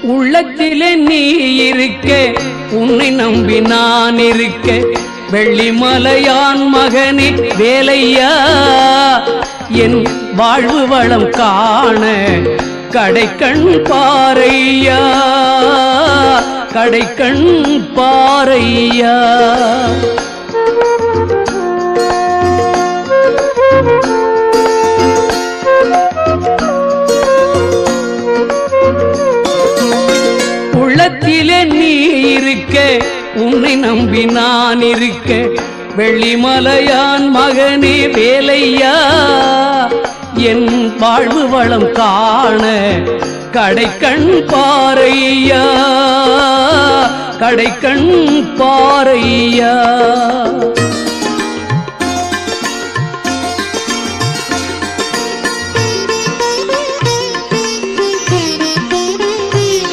உள்ளத்திலே நீ இருக்க, உன்னை நம்பி நான் இருக்க, வெள்ளிமலையான் மகனே வேலையா, என் வாழ்வு வளம் காண கடைக்கண் பாரையா, கடைக்கண் பாரையா. உள்ளத்திலே நீ இருக்க, உன்னை நம்பி நான் இருக்க, வெள்ளிமலையான் மகனே வேலையா, என் வாழ்வு வளம் காண கடைக்கண் பாரையா, கடைக்கண் பாரையா.